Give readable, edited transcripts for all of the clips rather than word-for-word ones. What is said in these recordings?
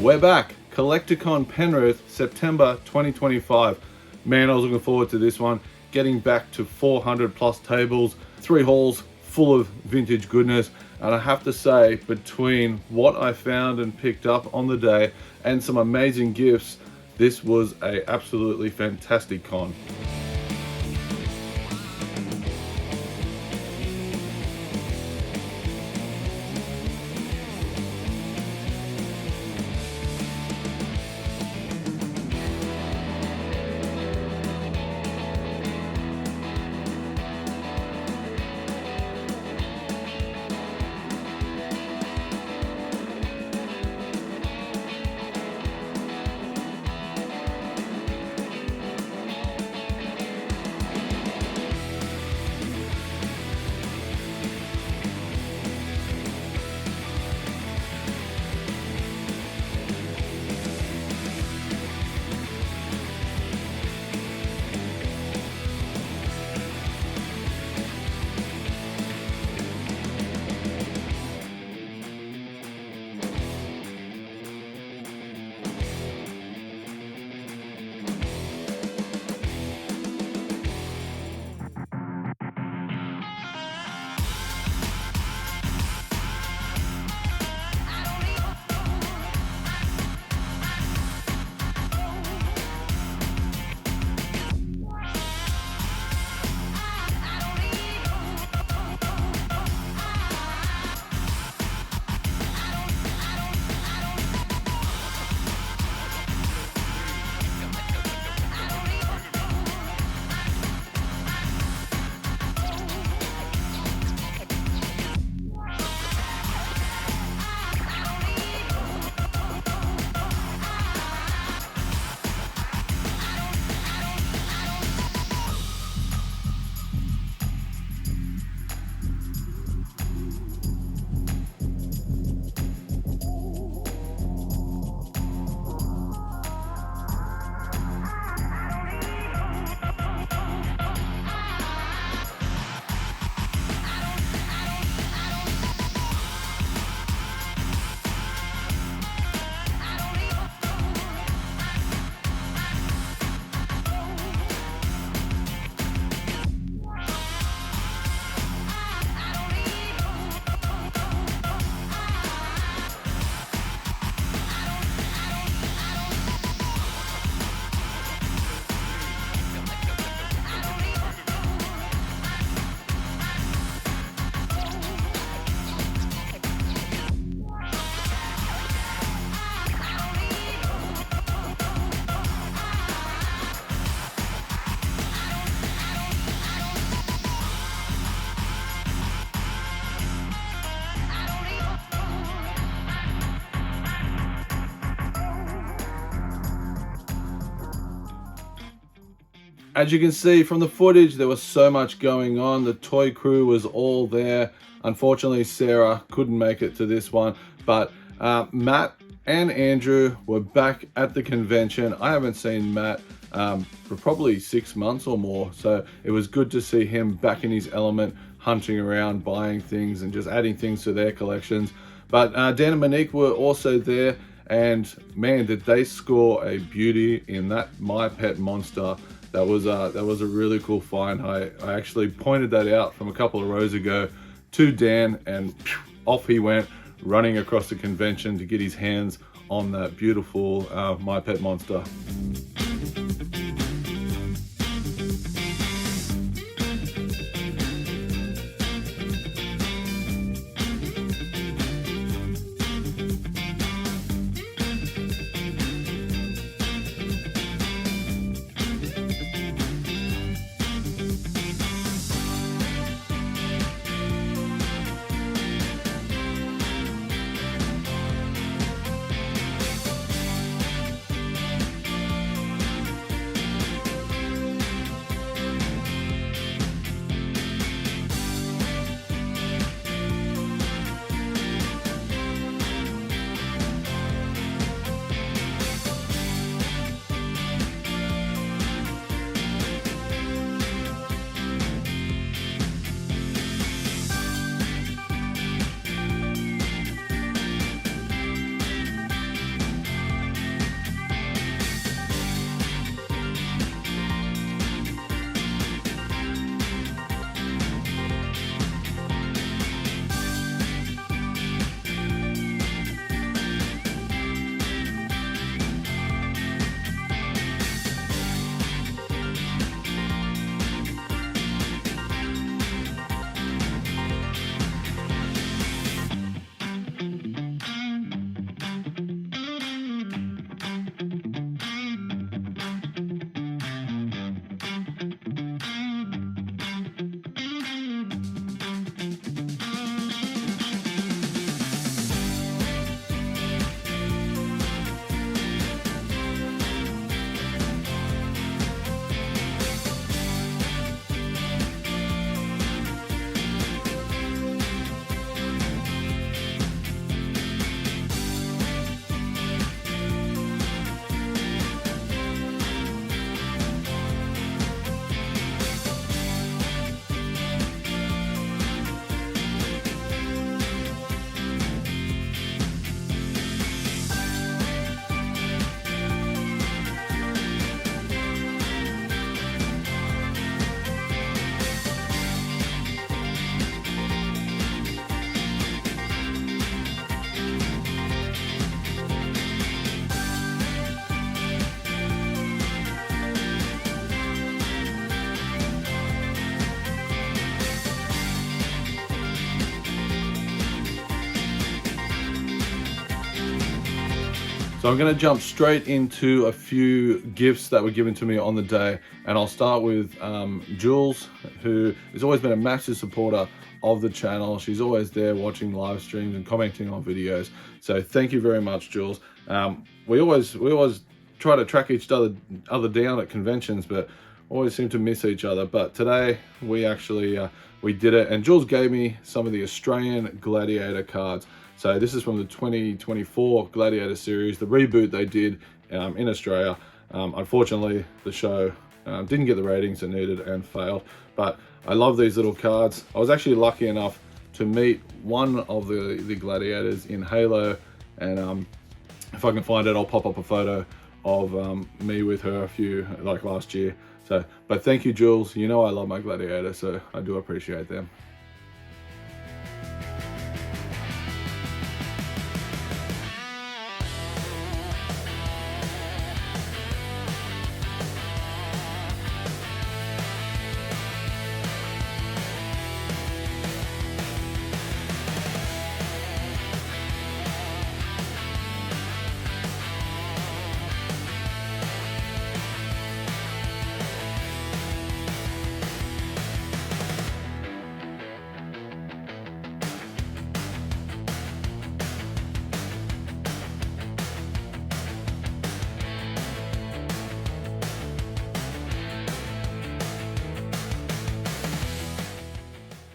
We're back. CollectorCon Penrith, September 2025. Man, I was looking forward to this one. Getting back to 400 plus tables, 3 halls full of vintage goodness. And I have to say, between what I found and picked up on the day and some amazing gifts, this was a absolutely fantastic con. As you can see from the footage, there was so much going on. The toy crew was all there. Unfortunately, Sarah couldn't make it to this one, but Matt and Andrew were back at the convention. I haven't seen Matt for probably 6 months or more, so it was good to see him back in his element, hunting around, buying things and just adding things to their collections. But Dan and Monique were also there, and man, did they score a beauty in that My Pet Monster. That was a really cool find. I actually pointed that out from a couple of rows ago to Dan, and off he went, running across the convention to get his hands on that beautiful My Pet Monster. So I'm going to jump straight into a few gifts that were given to me on the day, and I'll start with Jules, who has always been a massive supporter of the channel. She's always there watching live streams and commenting on videos. So thank you very much, Jules. We always try to track each other down at conventions, but always seem to miss each other. But today we actually we did it, and Jules gave me some of the Australian Gladiator cards. So this is from the 2024 Gladiator series, the reboot they did in Australia. Unfortunately, the show didn't get the ratings it needed and failed, but I love these little cards. I was actually lucky enough to meet one of the Gladiators in Halo, and if I can find it, I'll pop up a photo of me with her like last year. So, but thank you, Jules. You know I love my Gladiator, so I do appreciate them.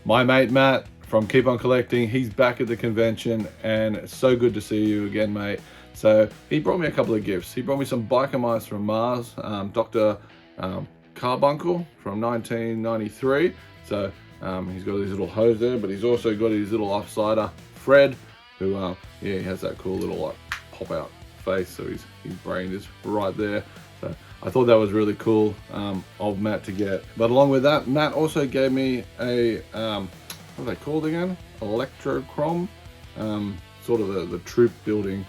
My mate Matt from Keep On Collecting, he's back at the convention, and it's so good to see you again, mate. So he brought me a couple of gifts. He brought me some biker mice from Mars, Dr. Carbuncle from 1993. So he's got his little hose there, but he's also got his little offsider, Fred, who yeah, he has that cool little like pop out face, so his brain is right there. So I thought that was really cool of Matt to get. But along with that, Matt also gave me a, what are they called again? Electrochrome, sort of the troop building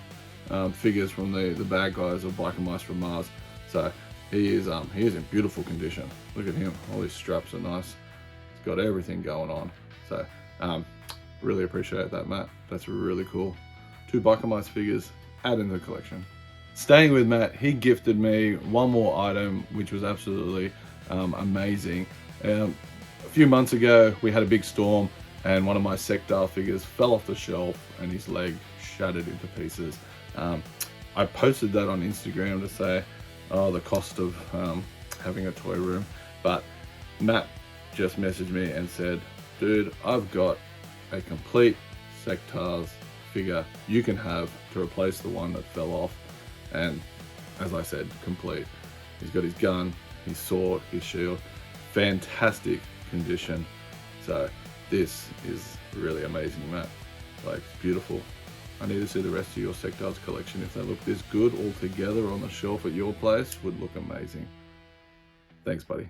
figures from the bad guys of Biker Mice from Mars. So he is in beautiful condition. Look at him, all his straps are nice. He's got everything going on. So really appreciate that, Matt. That's really cool. 2 Biker Mice figures, add into the collection. Staying with Matt, he gifted me one more item, which was absolutely amazing. A few months ago, we had a big storm, and one of my Sectar figures fell off the shelf, and his leg shattered into pieces. I posted that on Instagram to say, oh, the cost of having a toy room. But Matt just messaged me and said, dude, I've got a complete Sectar's figure you can have to replace the one that fell off. And as I said, complete. He's got his gun, his sword, his shield, fantastic condition. So this is really amazing, Matt. Like, it's beautiful. I need to see the rest of your Sectar's collection. If they look this good all together on the shelf at your place, would look amazing. Thanks, buddy.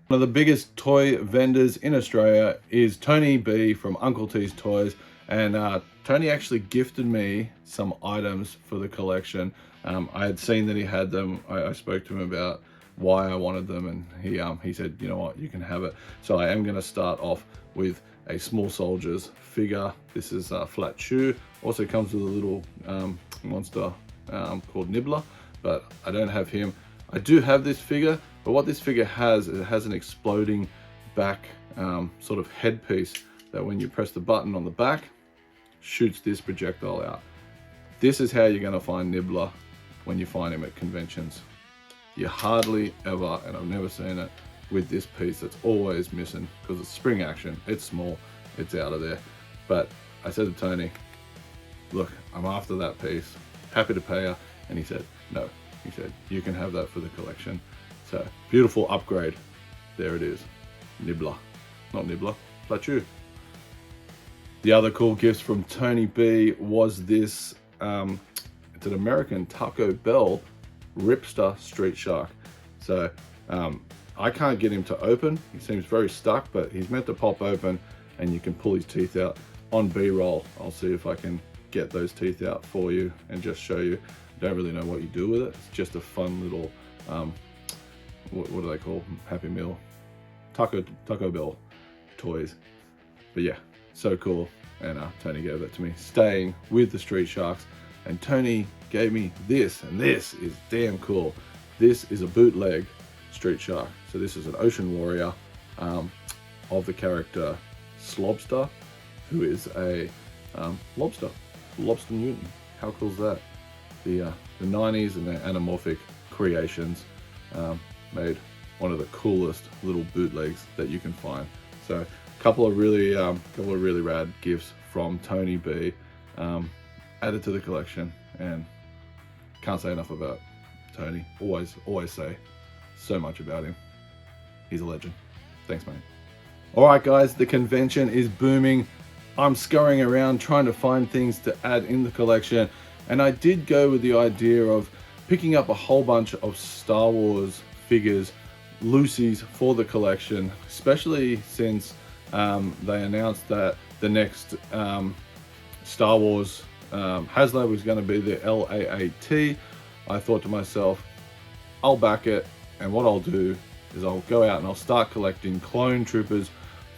One of the biggest toy vendors in Australia is Tony B from Uncle T's Toys, and Tony actually gifted me some items for the collection. I had seen that he had them. I spoke to him about why I wanted them, and he said, you know what, you can have it. So I am going to start off with a Small Soldiers figure. This is Flat Shoe. Also comes with a little monster called Nibbler, but I don't have him. I do have this figure, but what this figure has, it has an exploding back sort of headpiece that when you press the button on the back, shoots this projectile out. This is how you're going to find Nibbler when you find him at conventions. You hardly ever, and I've never seen it, with this piece that's always missing because it's spring action, it's small, it's out of there. But I said to Tony, look, I'm after that piece, happy to pay her. And he said, no, he said, you can have that for the collection. So beautiful upgrade. There it is, Nibbler, not Nibbler, Flat Shoe. The other cool gifts from Tony B was this, it's an American Taco Bell Ripster Street Shark. So I can't get him to open. He seems very stuck, but he's meant to pop open and you can pull his teeth out on B-roll. I'll see if I can get those teeth out for you and just show you. Don't really know what you do with it. It's just a fun little, what do they call Happy Meal? Taco Bell toys. But yeah, so cool. And Tony gave that to me. Staying with the Street Sharks, and Tony gave me this, and this is damn cool. This is a bootleg Street Shark. So this is an Ocean Warrior of the character Slobster, who is a lobster mutant. How cool is that? The 90s and their anamorphic creations made one of the coolest little bootlegs that you can find. So a couple of really rad gifts from Tony B, added to the collection, and can't say enough about Tony. Always say so much about him. He's a legend. Thanks, mate. All right, guys, the convention is booming. I'm scurrying around trying to find things to add in the collection, and I did go with the idea of picking up a whole bunch of Star Wars figures, Lucy's, for the collection, especially since they announced that the next Star Wars HasLab was going to be the LA8T. I thought to myself, I'll back it, and what I'll do is I'll go out and I'll start collecting clone troopers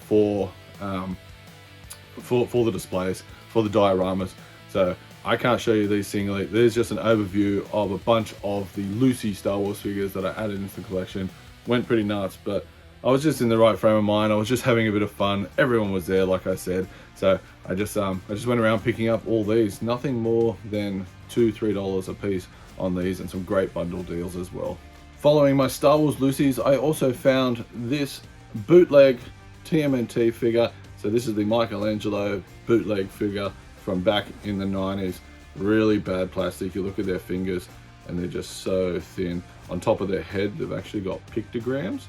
for the displays, for the dioramas. So I can't show you these singly. There's just an overview of a bunch of the Lucy Star Wars figures that I added into the collection. Went pretty nuts, but I was just in the right frame of mind. I was just having a bit of fun. Everyone was there, like I said. So I just went around picking up all these. Nothing more than $2-3 a piece on these, and some great bundle deals as well. Following my Star Wars Lucy's, I also found this bootleg TMNT figure. So this is the Michelangelo bootleg figure from back in the 90s. Really bad plastic. You look at their fingers and they're just so thin. On top of their head, they've actually got pictograms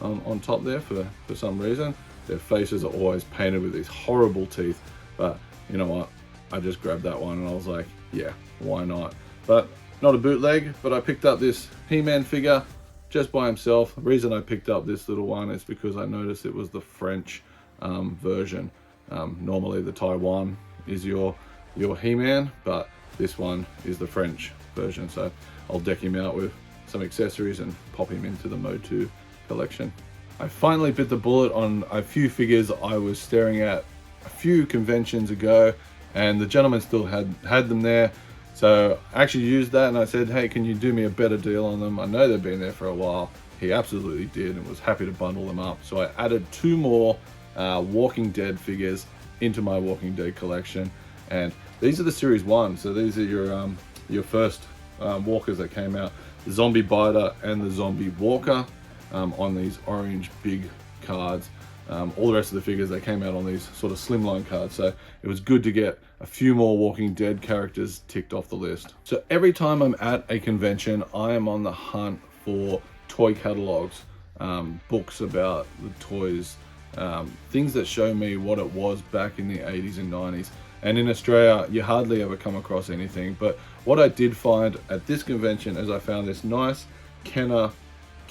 on top there for some reason. Their faces are always painted with these horrible teeth, but you know what? I just grabbed that one and I was like, yeah, why not? But not a bootleg, but I picked up this He-Man figure just by himself. The reason I picked up this little one is because I noticed it was the French version. Normally the Taiwan is your He-Man, but this one is the French version. So I'll deck him out with some accessories and pop him into the Mode 2 collection. I finally bit the bullet on a few figures I was staring at a few conventions ago, and the gentleman still had them there. So I actually used that and I said, hey, can you do me a better deal on them? I know they've been there for a while. He absolutely did and was happy to bundle them up. So I added 2 more Walking Dead figures into my Walking Dead collection. And these are the Series 1. So these are your first walkers that came out. The Zombie Biter and the Zombie Walker on these orange big cards. All the rest of the figures, they came out on these sort of slimline cards. So it was good to get a few more Walking Dead characters ticked off the list. So every time I'm at a convention, I am on the hunt for toy catalogs, books about the toys, things that show me what it was back in the 80s and 90s. And in Australia, you hardly ever come across anything. But what I did find at this convention is I found this nice Kenner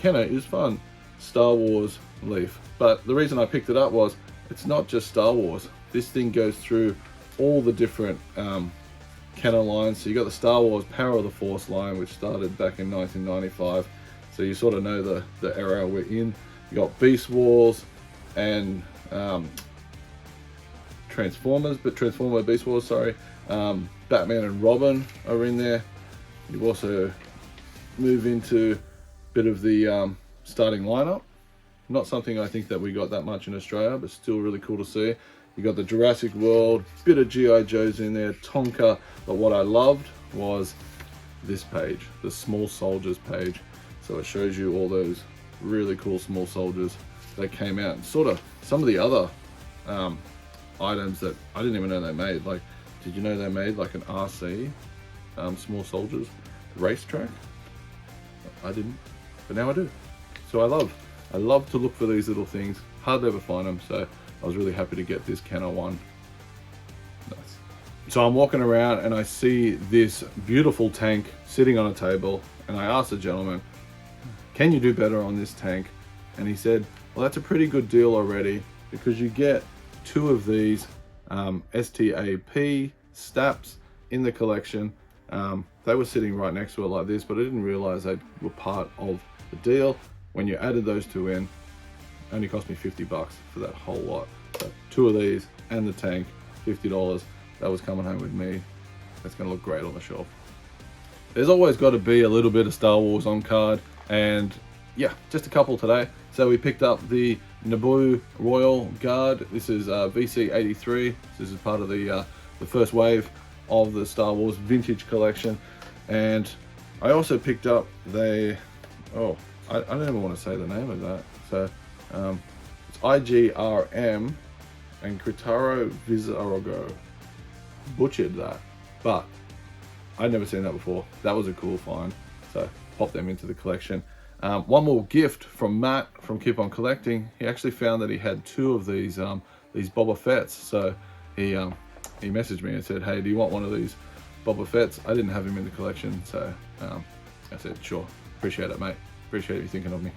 is fun Star Wars leaf. But the reason I picked it up was it's not just Star Wars. This thing goes through all the different Kenner lines. So you got the Star Wars Power of the Force line, which started back in 1995. So you sort of know the era we're in. You got Beast Wars and Transformer Beast Wars, sorry. Batman and Robin are in there. You also move into a bit of the starting lineup. Not something I think that we got that much in Australia, but still really cool to see. You got the Jurassic World, bit of G.I. Joes in there, Tonka, but what I loved was this page, the Small Soldiers page. So it shows you all those really cool small soldiers that came out, and sort of some of the other items that I didn't even know they made. Like, did you know they made like an RC Small Soldiers racetrack? I didn't, but now I do. So I love to look for these little things. Hardly ever find them, so I was really happy to get this Kenner one. Nice. So I'm walking around and I see this beautiful tank sitting on a table, and I asked the gentleman, can you do better on this tank? And he said, well, that's a pretty good deal already, because you get 2 of these STAP STAPs in the collection. They were sitting right next to it like this, but I didn't realize they were part of the deal. When you added those 2 in, it only cost me $50 for that whole lot. So 2 of these and the tank, $50. That was coming home with me. That's gonna look great on the shelf. there's always got to be a little bit of Star Wars on card, and yeah, just a couple today. So we picked up the Naboo Royal Guard. This is VC83. This is part of the first wave of the Star Wars vintage collection. And I also picked up I don't even want to say the name of that. So it's IGRM and Critaro Vizarago. Butchered that, but I'd never seen that before. That was a cool find, so pop them into the collection. One more gift from Matt from Keep On Collecting. He actually found that he had 2 of these Boba Fett's, so he messaged me and said, hey, do you want one of these Boba Fett's? I didn't have him in the collection, so I said, sure. Appreciate it, mate. Appreciate you thinking of me.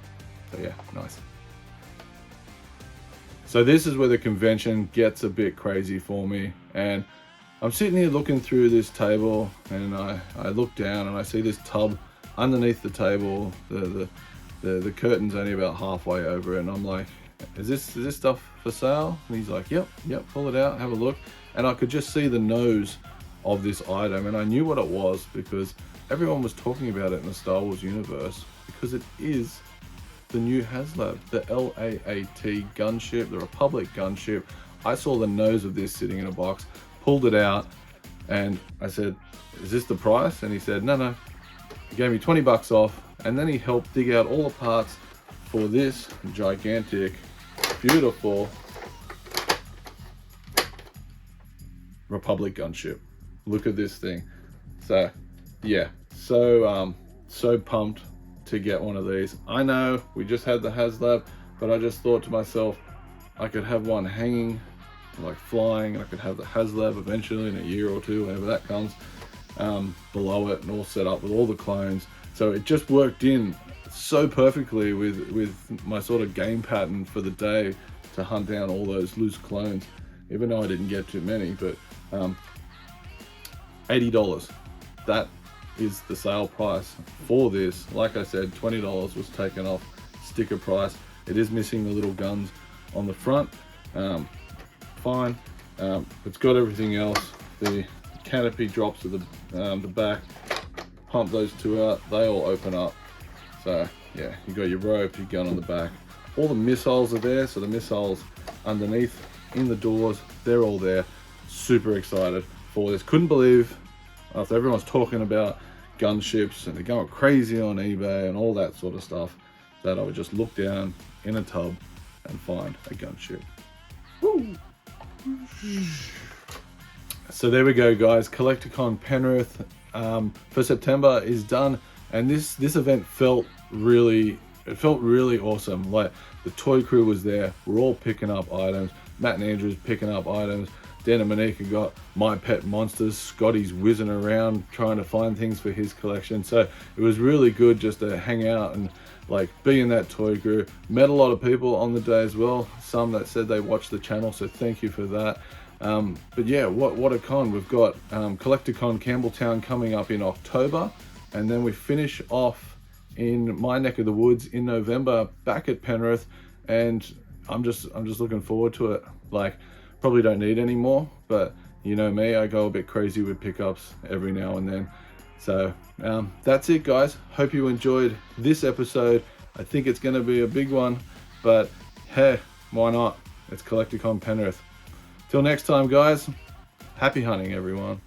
So yeah, nice. So this is where the convention gets a bit crazy for me, and I'm sitting here looking through this table, and I look down and I see this tub underneath the table. The curtain's only about halfway over it, and I'm like, is this stuff for sale? And he's like, yep, pull it out, have a look. And I could just see the nose of this item, and I knew what it was because everyone was talking about it in the Star Wars universe, because it is the new HasLab, the LAAT gunship, the Republic gunship. I saw the nose of this sitting in a box, pulled it out, and I said, is this the price? And he said, no. He gave me 20 bucks off, and then he helped dig out all the parts for this gigantic, beautiful Republic gunship. Look at this thing. So yeah, so pumped to get one of these. I know we just had the HasLab, but I just thought to myself, I could have one hanging, like flying, and I could have the HasLab eventually in a year or two, whenever that comes, below it, and all set up with all the clones. So it just worked in so perfectly with my sort of game pattern for the day, to hunt down all those loose clones, even though I didn't get too many. But $80, that is the sale price for this. Like I said, $20 was taken off sticker price. It is missing the little guns on the front. Fine. It's got everything else. The canopy drops to the back. Pump those 2 out, they all open up. So yeah, you got your rope, your gun on the back. All the missiles are there, so the missiles underneath in the doors, they're all there. Super excited for this. Couldn't believe, after everyone's talking about gunships and they're going crazy on eBay and all that sort of stuff, that I would just look down in a tub and find a gunship. Woo! So there we go, guys. CollectorCon Penrith for September is done, and this event felt really awesome. Like, the toy crew was there. We're all picking up items. Matt and Andrew's picking up items. Dan and Monica got My Pet Monsters. Scotty's whizzing around trying to find things for his collection. So it was really good just to hang out and like be in that toy crew. Met a lot of people on the day as well. Some that said they watched the channel, so thank you for that. But yeah, what a con. We've got CollectorCon Campbelltown coming up in October, and then we finish off in my neck of the woods in November back at Penrith, and I'm just looking forward to it. Like, probably don't need any more, but you know me, I go a bit crazy with pickups every now and then. So that's it, guys. Hope you enjoyed this episode. I think it's going to be a big one, but hey, why not? It's CollectorCon Penrith. Till next time, guys, happy hunting, everyone.